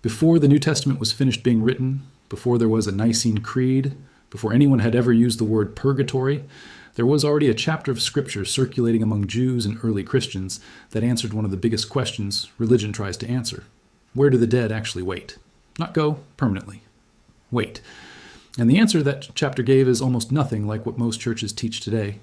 Before the New Testament was finished being written, before there was a Nicene Creed, before anyone had ever used the word purgatory, there was already a chapter of Scripture circulating among Jews and early Christians that answered one of the biggest questions religion tries to answer. Where do the dead actually wait? Not go permanently. Wait. And the answer that chapter gave is almost nothing like what most churches teach today.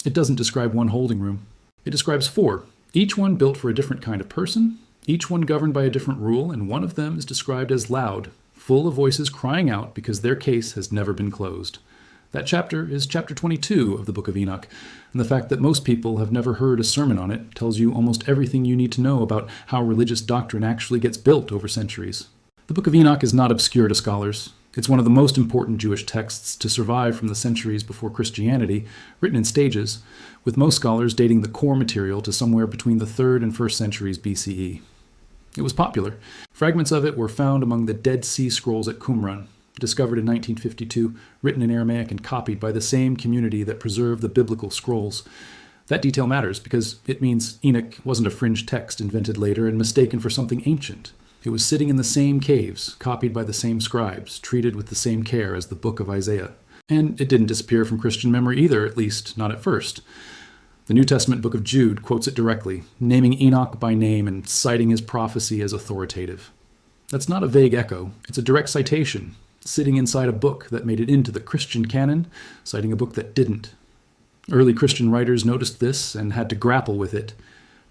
It doesn't describe one holding room. It describes 4, each one built for a different kind of person, each one governed by a different rule, and one of them is described as loud, full of voices crying out because their case has never been closed. That chapter is chapter 22 of the Book of Enoch, and the fact that most people have never heard a sermon on it tells you almost everything you need to know about how religious doctrine actually gets built over centuries. The Book of Enoch is not obscure to scholars. It's one of the most important Jewish texts to survive from the centuries before Christianity, written in stages, with most scholars dating the core material to somewhere between the 3rd and 1st centuries BCE. It was popular. Fragments of it were found among the Dead Sea Scrolls at Qumran, discovered in 1952, written in Aramaic and copied by the same community that preserved the biblical scrolls. That detail matters because it means Enoch wasn't a fringe text invented later and mistaken for something ancient. It was sitting in the same caves, copied by the same scribes, treated with the same care as the Book of Isaiah. And it didn't disappear from Christian memory either, at least not at first. The New Testament book of Jude quotes it directly, naming Enoch by name and citing his prophecy as authoritative. That's not a vague echo, it's a direct citation, sitting inside a book that made it into the Christian canon, citing a book that didn't. Early Christian writers noticed this and had to grapple with it.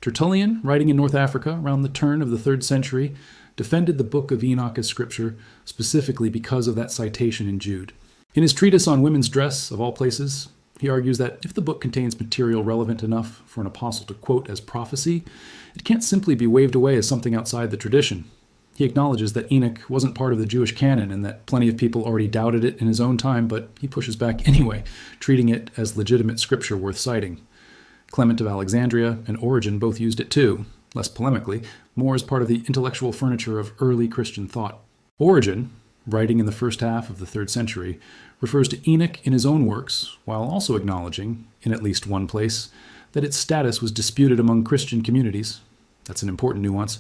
Tertullian, writing in North Africa around the turn of the 3rd century, defended the Book of Enoch as scripture specifically because of that citation in Jude. In his treatise on women's dress, of all places, he argues that if the book contains material relevant enough for an apostle to quote as prophecy, it can't simply be waved away as something outside the tradition. He acknowledges that Enoch wasn't part of the Jewish canon and that plenty of people already doubted it in his own time, but he pushes back anyway, treating it as legitimate scripture worth citing. Clement of Alexandria and Origen both used it too, less polemically, more as part of the intellectual furniture of early Christian thought. Origen, writing in the first half of the 3rd century, refers to Enoch in his own works, while also acknowledging, in at least one place, that its status was disputed among Christian communities. That's an important nuance.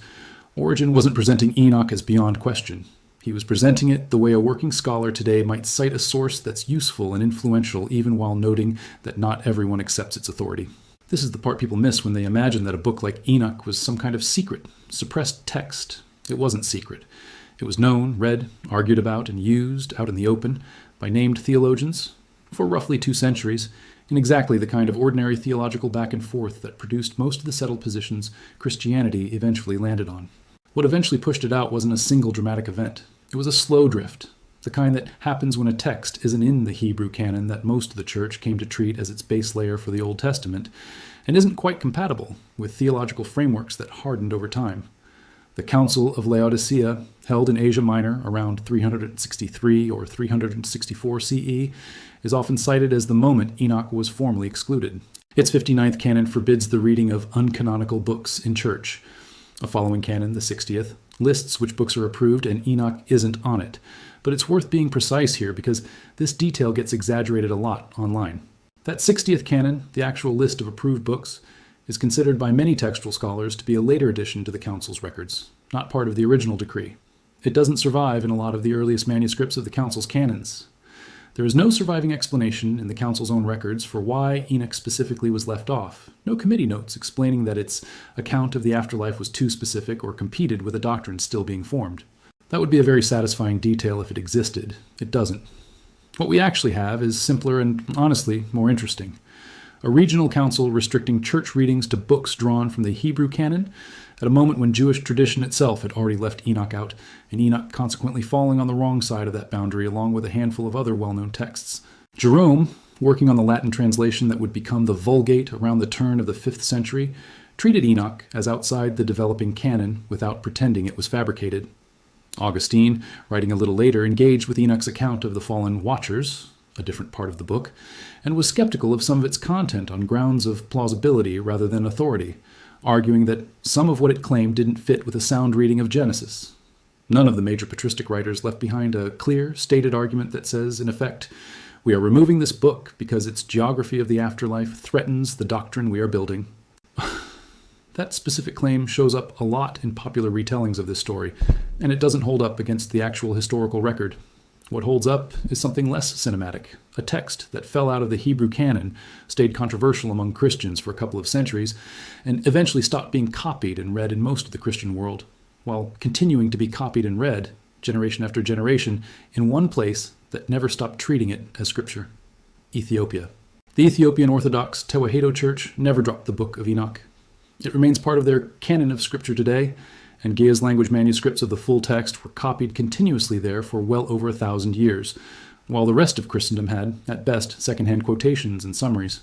Origen wasn't presenting Enoch as beyond question. He was presenting it the way a working scholar today might cite a source that's useful and influential even while noting that not everyone accepts its authority. This is the part people miss when they imagine that a book like Enoch was some kind of secret, suppressed text. It wasn't secret. It was known, read, argued about, and used out in the open by named theologians for roughly 2 centuries in exactly the kind of ordinary theological back and forth that produced most of the settled positions Christianity eventually landed on. What eventually pushed it out wasn't a single dramatic event. It was a slow drift, the kind that happens when a text isn't in the Hebrew canon that most of the church came to treat as its base layer for the Old Testament, and isn't quite compatible with theological frameworks that hardened over time. The Council of Laodicea, held in Asia Minor around 363 or 364 CE, is often cited as the moment Enoch was formally excluded. Its 59th canon forbids the reading of uncanonical books in church. A following canon, the 60th, lists which books are approved, and Enoch isn't on it. But it's worth being precise here because this detail gets exaggerated a lot online. That 60th canon, the actual list of approved books, is considered by many textual scholars to be a later addition to the Council's records, not part of the original decree. It doesn't survive in a lot of the earliest manuscripts of the Council's canons. There is no surviving explanation in the Council's own records for why Enoch specifically was left off. No committee notes explaining that its account of the afterlife was too specific or competed with a doctrine still being formed. That would be a very satisfying detail if it existed. It doesn't. What we actually have is simpler and, honestly, more interesting. A regional council restricting church readings to books drawn from the Hebrew canon at a moment when Jewish tradition itself had already left Enoch out, and Enoch consequently falling on the wrong side of that boundary along with a handful of other well-known texts. Jerome, working on the Latin translation that would become the Vulgate around the turn of the 5th century, treated Enoch as outside the developing canon without pretending it was fabricated. Augustine, writing a little later, engaged with Enoch's account of the fallen Watchers, a different part of the book, and was skeptical of some of its content on grounds of plausibility rather than authority, arguing that some of what it claimed didn't fit with a sound reading of Genesis. None of the major patristic writers left behind a clear, stated argument that says, in effect, we are removing this book because its geography of the afterlife threatens the doctrine we are building. That specific claim shows up a lot in popular retellings of this story, and it doesn't hold up against the actual historical record. What holds up is something less cinematic, a text that fell out of the Hebrew canon, stayed controversial among Christians for a couple of centuries, and eventually stopped being copied and read in most of the Christian world, while continuing to be copied and read, generation after generation, in one place that never stopped treating it as scripture: Ethiopia. The Ethiopian Orthodox Tewahedo Church never dropped the Book of Enoch. It remains part of their canon of scripture today, and Ge'ez language manuscripts of the full text were copied continuously there for well over 1,000 years, while the rest of Christendom had, at best, second-hand quotations and summaries.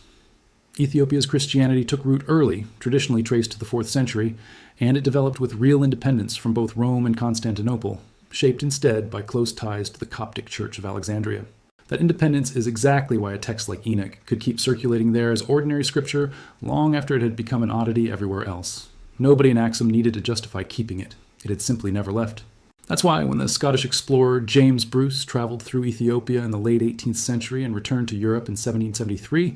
Ethiopia's Christianity took root early, traditionally traced to the 4th century, and it developed with real independence from both Rome and Constantinople, shaped instead by close ties to the Coptic Church of Alexandria. That independence is exactly why a text like Enoch could keep circulating there as ordinary scripture long after it had become an oddity everywhere else. Nobody in Axum needed to justify keeping it. It had simply never left. That's why when the Scottish explorer James Bruce traveled through Ethiopia in the late 18th century and returned to Europe in 1773,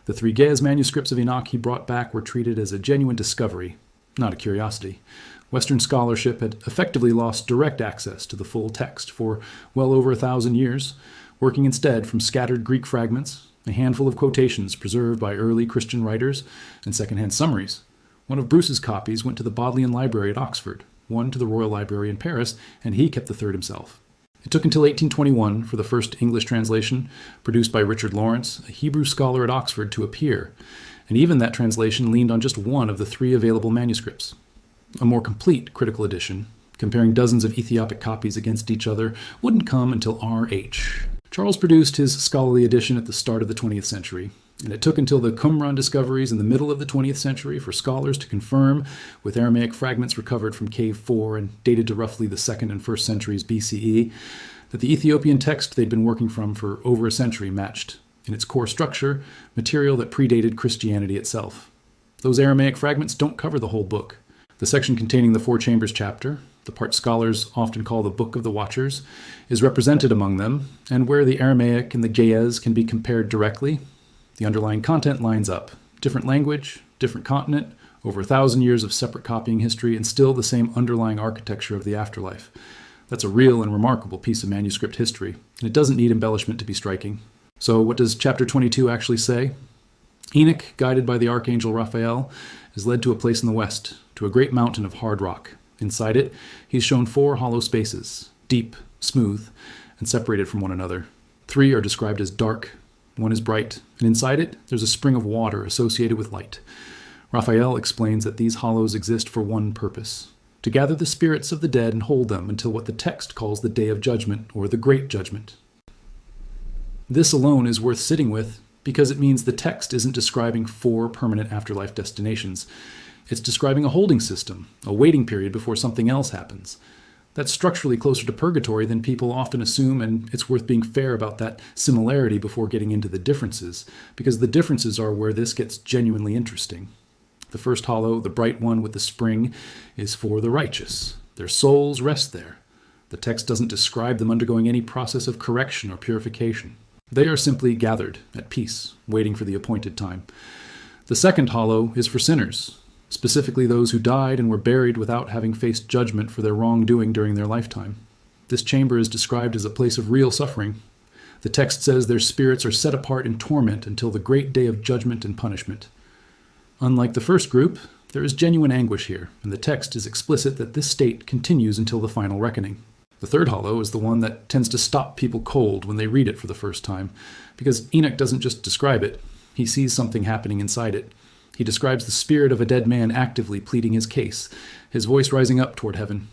the 3 Ge'ez manuscripts of Enoch he brought back were treated as a genuine discovery, not a curiosity. Western scholarship had effectively lost direct access to the full text for well over 1,000 years, working instead from scattered Greek fragments, a handful of quotations preserved by early Christian writers, and second-hand summaries. One of Bruce's copies went to the Bodleian Library at Oxford, one to the Royal Library in Paris, and he kept the third himself. It took until 1821 for the first English translation, produced by Richard Lawrence, a Hebrew scholar at Oxford, to appear, and even that translation leaned on just one of the 3 available manuscripts. A more complete critical edition, comparing dozens of Ethiopic copies against each other, wouldn't come until R.H. Charles produced his scholarly edition at the start of the 20th century, and it took until the Qumran discoveries in the middle of the 20th century for scholars to confirm, with Aramaic fragments recovered from Cave 4 and dated to roughly the 2nd and 1st centuries BCE, that the Ethiopian text they'd been working from for over a century matched, in its core structure, material that predated Christianity itself. Those Aramaic fragments don't cover the whole book. The section containing the 4 chambers chapter, the part scholars often call the Book of the Watchers, is represented among them, and where the Aramaic and the Ge'ez can be compared directly, the underlying content lines up. Different language, different continent, over 1,000 years of separate copying history, and still the same underlying architecture of the afterlife. That's a real and remarkable piece of manuscript history, and it doesn't need embellishment to be striking. So what does chapter 22 actually say? Enoch, guided by the archangel Raphael, is led to a place in the west, to a great mountain of hard rock. Inside it, he's shown 4 hollow spaces, deep, smooth, and separated from one another. 3 are described as dark, 1 is bright, and inside it, there's a spring of water associated with light. Raphael explains that these hollows exist for one purpose: to gather the spirits of the dead and hold them until what the text calls the Day of Judgment, or the Great Judgment. This alone is worth sitting with, because it means the text isn't describing 4 permanent afterlife destinations. It's describing a holding system, a waiting period before something else happens. That's structurally closer to purgatory than people often assume, and it's worth being fair about that similarity before getting into the differences, because the differences are where this gets genuinely interesting. The first hollow, the bright one with the spring, is for the righteous. Their souls rest there. The text doesn't describe them undergoing any process of correction or purification. They are simply gathered, at peace, waiting for the appointed time. The second hollow is for sinners, specifically those who died and were buried without having faced judgment for their wrongdoing during their lifetime. This chamber is described as a place of real suffering. The text says their spirits are set apart in torment until the great day of judgment and punishment. Unlike the first group, there is genuine anguish here, and the text is explicit that this state continues until the final reckoning. The third hollow is the one that tends to stop people cold when they read it for the first time, because Enoch doesn't just describe it, he sees something happening inside it. He describes the spirit of a dead man actively pleading his case, his voice rising up toward heaven.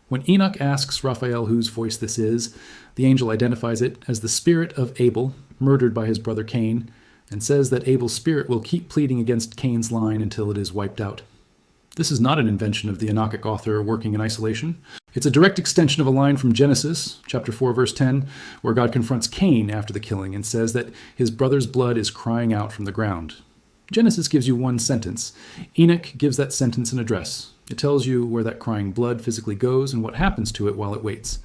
When Enoch asks Raphael whose voice this is, the angel identifies it as the spirit of Abel, murdered by his brother Cain, and says that Abel's spirit will keep pleading against Cain's line until it is wiped out. This is not an invention of the Enochic author working in isolation. It's a direct extension of a line from Genesis, chapter 4, verse 10, where God confronts Cain after the killing and says that his brother's blood is crying out from the ground. Genesis gives you one sentence. Enoch gives that sentence an address. It tells you where that crying blood physically goes and what happens to it while it waits.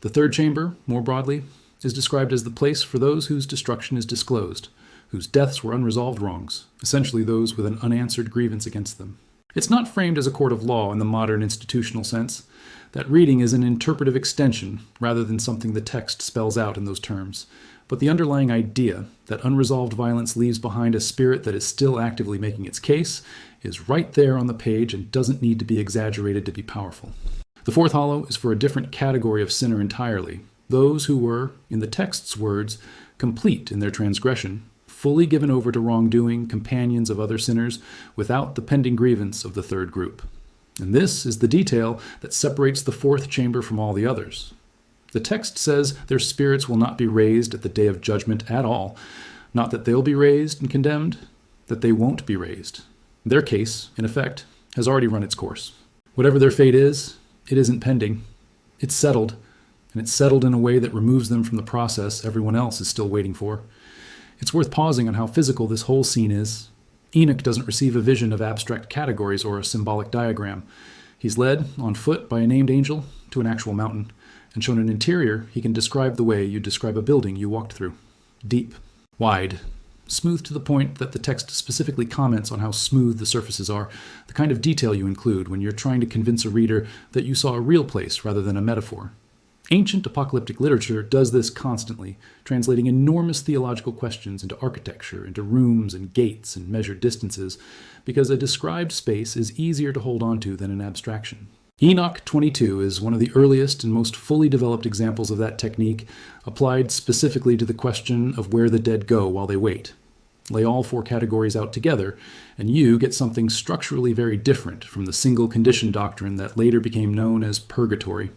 The third chamber, more broadly, is described as the place for those whose destruction is disclosed, whose deaths were unresolved wrongs, essentially those with an unanswered grievance against them. It's not framed as a court of law in the modern institutional sense. That reading is an interpretive extension rather than something the text spells out in those terms. But the underlying idea that unresolved violence leaves behind a spirit that is still actively making its case is right there on the page and doesn't need to be exaggerated to be powerful. The fourth hollow is for a different category of sinner entirely, those who were, in the text's words, complete in their transgression, fully given over to wrongdoing, companions of other sinners, without the pending grievance of the third group. And this is the detail that separates the fourth chamber from all the others. The text says their spirits will not be raised at the day of judgment at all. Not that they'll be raised and condemned, that they won't be raised. Their case, in effect, has already run its course. Whatever their fate is, it isn't pending. It's settled, and it's settled in a way that removes them from the process everyone else is still waiting for. It's worth pausing on how physical this whole scene is. Enoch doesn't receive a vision of abstract categories or a symbolic diagram. He's led, on foot, by a named angel to an actual mountain, and shown an interior he can describe the way you'd describe a building you walked through. Deep, wide, smooth to the point that the text specifically comments on how smooth the surfaces are, the kind of detail you include when you're trying to convince a reader that you saw a real place rather than a metaphor. Ancient apocalyptic literature does this constantly, translating enormous theological questions into architecture, into rooms and gates and measured distances, because a described space is easier to hold on to than an abstraction. Enoch 22 is one of the earliest and most fully developed examples of that technique, applied specifically to the question of where the dead go while they wait. Lay all four categories out together, and you get something structurally very different from the single condition doctrine that later became known as Purgatory.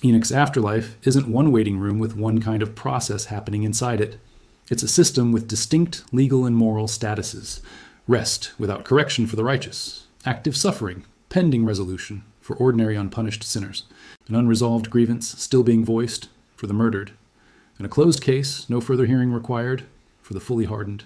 Enoch's afterlife isn't one waiting room with one kind of process happening inside it. It's a system with distinct legal and moral statuses. Rest without correction for the righteous. Active suffering, pending resolution for ordinary unpunished sinners. An unresolved grievance still being voiced for the murdered. And a closed case, no further hearing required, for the fully hardened.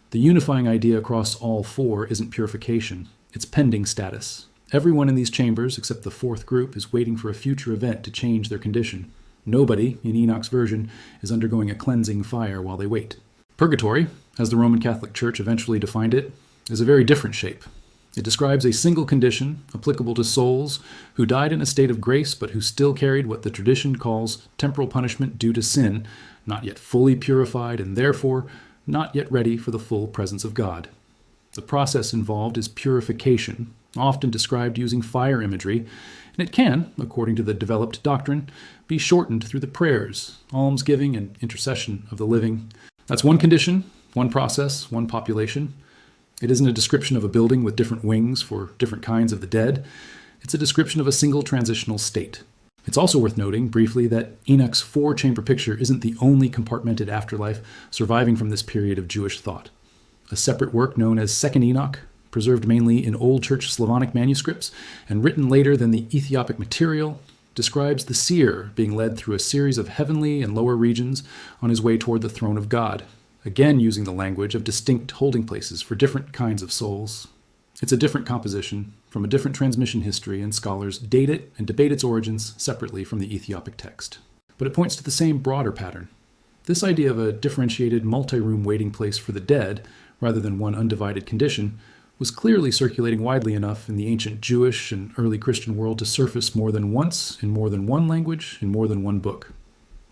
The unifying idea across all four isn't purification, it's pending status. Everyone in these chambers, except the fourth group, is waiting for a future event to change their condition. Nobody, in Enoch's version, is undergoing a cleansing fire while they wait. Purgatory, as the Roman Catholic Church eventually defined it, is a very different shape. It describes a single condition applicable to souls who died in a state of grace but who still carried what the tradition calls temporal punishment due to sin, not yet fully purified and therefore not yet ready for the full presence of God. The process involved is purification, often described using fire imagery, and it can, according to the developed doctrine, be shortened through the prayers, almsgiving, and intercession of the living. That's one condition, one process, one population. It isn't a description of a building with different wings for different kinds of the dead. It's a description of a single transitional state. It's also worth noting, briefly, that Enoch's four-chamber picture isn't the only compartmented afterlife surviving from this period of Jewish thought. A separate work known as Second Enoch, preserved mainly in Old Church Slavonic manuscripts and written later than the Ethiopic material, describes the seer being led through a series of heavenly and lower regions on his way toward the throne of God, again using the language of distinct holding places for different kinds of souls. It's a different composition from a different transmission history, and scholars date it and debate its origins separately from the Ethiopic text. But it points to the same broader pattern. This idea of a differentiated multi-room waiting place for the dead, rather than one undivided condition, was clearly circulating widely enough in the ancient Jewish and early Christian world to surface more than once in more than one language in more than one book.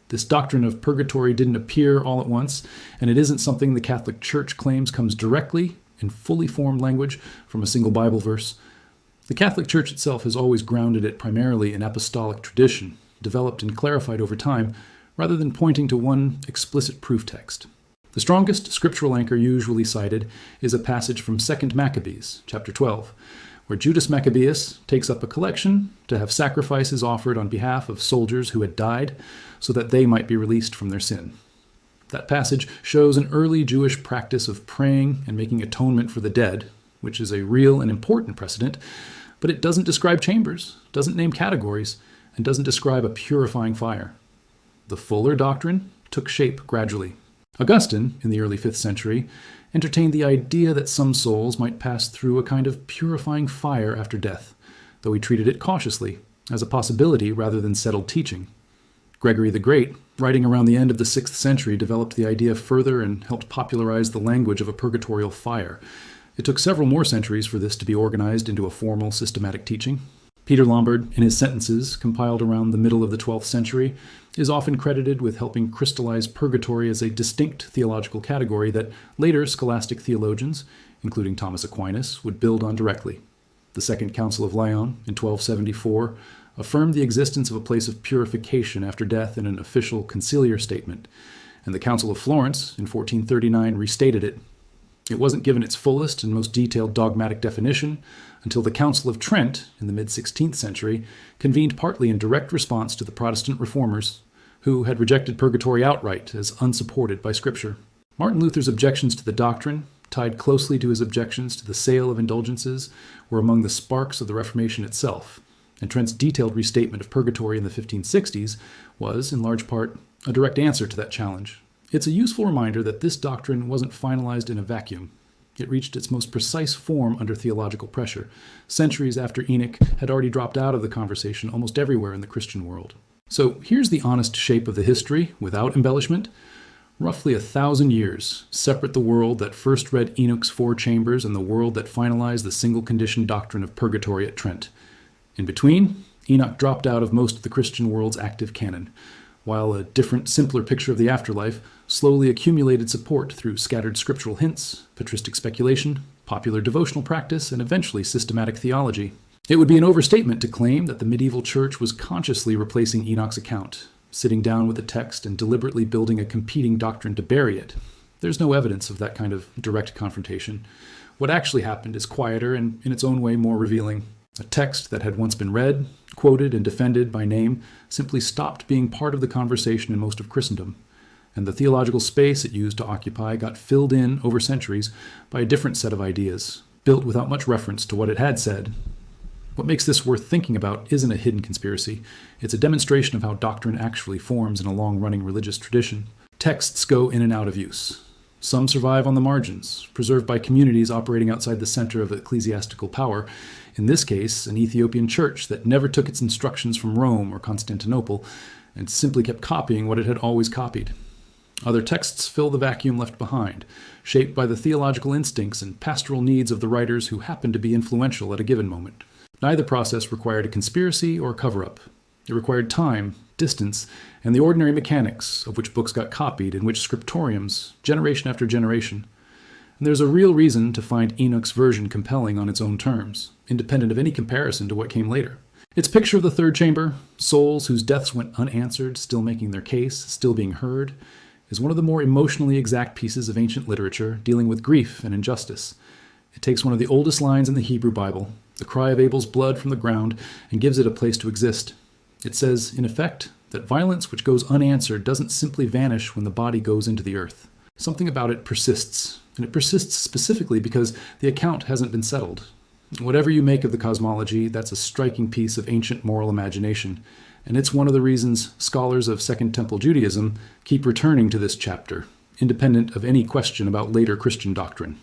This doctrine of purgatory didn't appear all at once, and it isn't something the Catholic Church claims comes directly, in fully formed language, from a single Bible verse. The Catholic Church itself has always grounded it primarily in apostolic tradition, developed and clarified over time, rather than pointing to one explicit proof text. The strongest scriptural anchor usually cited is a passage from 2 Maccabees, chapter 12, where Judas Maccabeus takes up a collection to have sacrifices offered on behalf of soldiers who had died so that they might be released from their sin. That passage shows an early Jewish practice of praying and making atonement for the dead, which is a real and important precedent, but it doesn't describe chambers, doesn't name categories, and doesn't describe a purifying fire. The fuller doctrine took shape gradually. Augustine, in the early 5th century, entertained the idea that some souls might pass through a kind of purifying fire after death, though he treated it cautiously, as a possibility rather than settled teaching. Gregory the Great, writing around the end of the 6th century, developed the idea further and helped popularize the language of a purgatorial fire. It took several more centuries for this to be organized into a formal systematic teaching. Peter Lombard, in his sentences, compiled around the middle of the 12th century, is often credited with helping crystallize purgatory as a distinct theological category that later scholastic theologians, including Thomas Aquinas, would build on directly. The Second Council of Lyon, in 1274, affirmed the existence of a place of purification after death in an official conciliar statement, and the Council of Florence, in 1439, restated it. It wasn't given its fullest and most detailed dogmatic definition until the Council of Trent, in the mid-16th century, convened partly in direct response to the Protestant reformers, who had rejected purgatory outright as unsupported by Scripture. Martin Luther's objections to the doctrine, tied closely to his objections to the sale of indulgences, were among the sparks of the Reformation itself, and Trent's detailed restatement of purgatory in the 1560s was, in large part, a direct answer to that challenge. It's a useful reminder that this doctrine wasn't finalized in a vacuum. It reached its most precise form under theological pressure, centuries after Enoch had already dropped out of the conversation almost everywhere in the Christian world. So here's the honest shape of the history, without embellishment. Roughly 1,000 years separate the world that first read Enoch's 4 chambers and the world that finalized the single-condition doctrine of purgatory at Trent. In between, Enoch dropped out of most of the Christian world's active canon, while a different, simpler picture of the afterlife slowly accumulated support through scattered scriptural hints, patristic speculation, popular devotional practice, and eventually systematic theology. It would be an overstatement to claim that the medieval church was consciously replacing Enoch's account, sitting down with the text and deliberately building a competing doctrine to bury it. There's no evidence of that kind of direct confrontation. What actually happened is quieter and, in its own way, more revealing. A text that had once been read, quoted, and defended by name simply stopped being part of the conversation in most of Christendom, and the theological space it used to occupy got filled in over centuries by a different set of ideas, built without much reference to what it had said. What makes this worth thinking about isn't a hidden conspiracy. It's a demonstration of how doctrine actually forms in a long-running religious tradition. Texts go in and out of use. Some survive on the margins, preserved by communities operating outside the center of ecclesiastical power, in this case, an Ethiopian church that never took its instructions from Rome or Constantinople and simply kept copying what it had always copied. Other texts fill the vacuum left behind, shaped by the theological instincts and pastoral needs of the writers who happened to be influential at a given moment. Neither process required a conspiracy or a cover-up. It required time, distance, and the ordinary mechanics of which books got copied in which scriptoriums, generation after generation. And there's a real reason to find Enoch's version compelling on its own terms, independent of any comparison to what came later. Its picture of the third chamber, souls whose deaths went unanswered, still making their case, still being heard, is one of the more emotionally exact pieces of ancient literature dealing with grief and injustice. It takes one of the oldest lines in the Hebrew Bible, the cry of Abel's blood from the ground, and gives it a place to exist. It says, in effect, that violence which goes unanswered doesn't simply vanish when the body goes into the earth. Something about it persists, and it persists specifically because the account hasn't been settled. Whatever you make of the cosmology, that's a striking piece of ancient moral imagination, and it's one of the reasons scholars of Second Temple Judaism keep returning to this chapter, independent of any question about later Christian doctrine.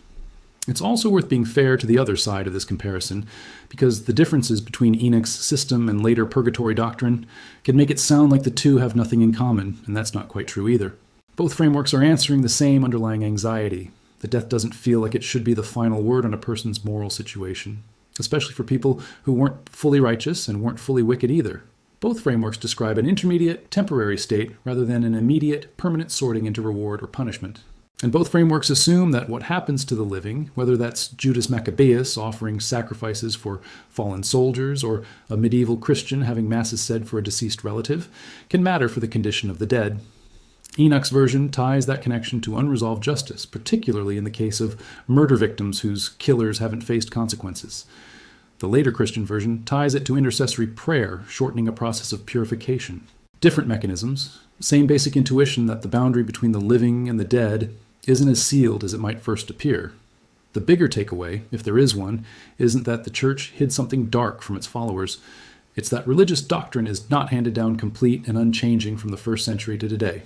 It's also worth being fair to the other side of this comparison, because the differences between Enoch's system and later purgatory doctrine can make it sound like the two have nothing in common, and that's not quite true either. Both frameworks are answering the same underlying anxiety, that death doesn't feel like it should be the final word on a person's moral situation, especially for people who weren't fully righteous and weren't fully wicked either. Both frameworks describe an intermediate, temporary state rather than an immediate, permanent sorting into reward or punishment. And both frameworks assume that what happens to the living, whether that's Judas Maccabeus offering sacrifices for fallen soldiers or a medieval Christian having masses said for a deceased relative, can matter for the condition of the dead. Enoch's version ties that connection to unresolved justice, particularly in the case of murder victims whose killers haven't faced consequences. The later Christian version ties it to intercessory prayer, shortening a process of purification. Different mechanisms, same basic intuition that the boundary between the living and the dead isn't as sealed as it might first appear. The bigger takeaway, if there is one, isn't that the church hid something dark from its followers. It's that religious doctrine is not handed down complete and unchanging from the first century to today.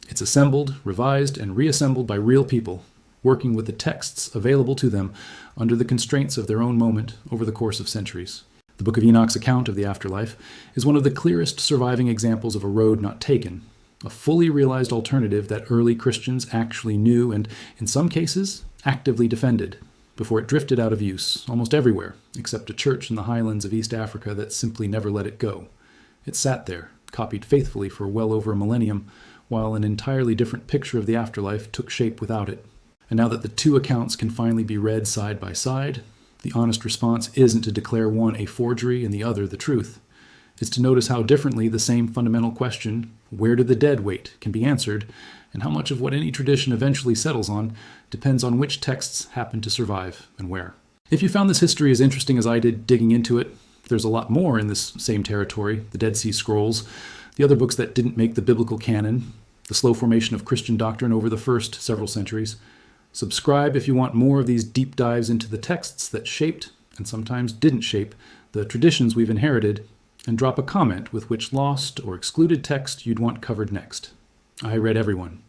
It's assembled, revised, and reassembled by real people, working with the texts available to them under the constraints of their own moment over the course of centuries. The Book of Enoch's account of the afterlife is one of the clearest surviving examples of a road not taken, a fully realized alternative that early Christians actually knew and, in some cases, actively defended. before it drifted out of use almost everywhere, except a church in the highlands of East Africa that simply never let it go. It sat there, copied faithfully for well over a millennium, while an entirely different picture of the afterlife took shape without it. And now that the two accounts can finally be read side by side, the honest response isn't to declare one a forgery and the other the truth. It's to notice how differently the same fundamental question, where do the dead wait, can be answered, and how much of what any tradition eventually settles on depends on which texts happen to survive and where. If you found this history as interesting as I did digging into it, there's a lot more in this same territory: the Dead Sea Scrolls, the other books that didn't make the biblical canon, the slow formation of Christian doctrine over the first several centuries. Subscribe if you want more of these deep dives into the texts that shaped, and sometimes didn't shape, the traditions we've inherited, and drop a comment with which lost or excluded text you'd want covered next. I read everyone.